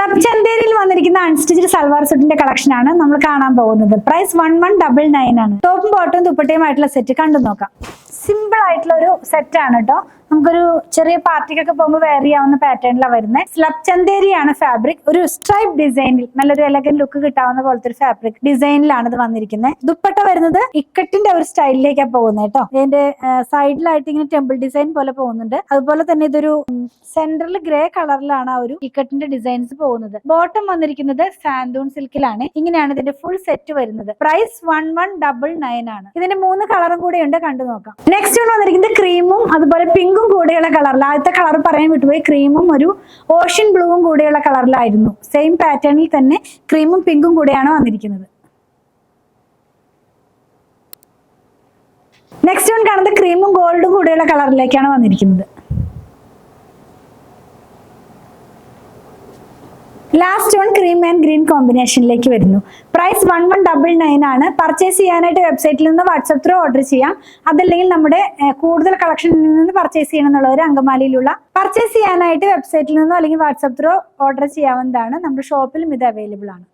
Slub ചന്തേരിയിൽ വന്നിരിക്കുന്ന unstitched salwar സെറ്റിന്റെ collection ആണ് നമ്മൾ കാണാൻ പോകുന്നത്. പ്രൈസ് 1199 ആണ്. ടോപ്പും ബോട്ടവും ദുപ്പട്ടയുമായിട്ടുള്ള സെറ്റ് കണ്ടു നോക്കാം. സിമ്പിൾ ആയിട്ടുള്ള ഒരു സെറ്റ് ആണ് കേട്ടോ. നമുക്കൊരു ചെറിയ പാർട്ടിക്കൊക്കെ പോകുമ്പോൾ വെയർ ചെയ്യാവുന്ന പാറ്റേണിലാണ് വരുന്നത്. സ്ലബ് ചന്തേരിയാണ് ഫാബ്രിക്. ഒരു സ്ട്രൈപ്പ് ഡിസൈനിൽ നല്ലൊരു എലഗന്റ് ലുക്ക് കിട്ടാവുന്ന പോലത്തെ ഒരു ഫാബ്രിക് ഡിസൈനിലാണ് ഇത് വന്നിരിക്കുന്നത്. ദുപ്പട്ട വരുന്നത് ഇക്കട്ടിന്റെ ഒരു സ്റ്റൈലിലേക്കാണ് പോകുന്നത് കേട്ടോ. ഇതിന്റെ സൈഡിലായിട്ട് ഇങ്ങനെ ടെമ്പിൾ ഡിസൈൻ പോലെ പോകുന്നുണ്ട്. അതുപോലെ തന്നെ ഇതൊരു സെന്ററിൽ ഗ്രേ കളറിലാണ് ആ ഒരു ഇക്കട്ടിന്റെ ഡിസൈൻസ് പോകുന്നത്. ബോട്ടം വന്നിരിക്കുന്നത് സാൻഡൂൺ സിൽക്കിലാണ്. ഇങ്ങനെയാണ് ഇതിന്റെ ഫുൾ സെറ്റ് വരുന്നത്. പ്രൈസ് 1199 ആണ്. ഇതിന്റെ 3 കളറും കൂടെ ഉണ്ട്, കണ്ടു നോക്കാം. നെക്സ്റ്റ് വന്നിരിക്കുന്നത് ക്രീമും അതുപോലെ പിങ്കും കൂടിയുള്ള കളറിൽ. ആദ്യത്തെ കളർ പറയാൻ വിട്ടുപോയി. ക്രീമും ഒരു ഓഷ്യൻ ബ്ലൂവും കൂടിയുള്ള കളറിലായിരുന്നു. സെയിം പാറ്റേണിൽ തന്നെ ക്രീമും പിങ്കും കൂടെയാണ് വന്നിരിക്കുന്നത്. നെക്സ്റ്റ് വൺ കാണുന്നത് ക്രീമും ഗോൾഡും കൂടിയുള്ള കളറിലേക്കാണ് വന്നിരിക്കുന്നത്. Last one cream and green കോമ്പിനേഷനിലേക്ക് വരുന്നു. പ്രൈസ് 1199 ആണ്. പർച്ചേസ് ചെയ്യാനായിട്ട് വെബ്സൈറ്റിൽ നിന്ന് വാട്സപ്പ് ത്രൂ ഓർഡർ ചെയ്യാം. അതല്ലെങ്കിൽ നമ്മുടെ കൂടുതൽ കളക്ഷനിൽ നിന്ന് പർച്ചേസ് ചെയ്യണമെന്നുള്ളവർ അങ്കമാലിയിലുള്ള പർച്ചേസ് ചെയ്യാനായിട്ട് വെബ്സൈറ്റിൽ നിന്നോ അല്ലെങ്കിൽ വാട്സപ്പ് ത്രൂ ഓർഡർ ചെയ്യാവുന്നതാണ്. നമ്മുടെ ഷോപ്പിലും ഇത് അവൈലബിൾ ആണ്.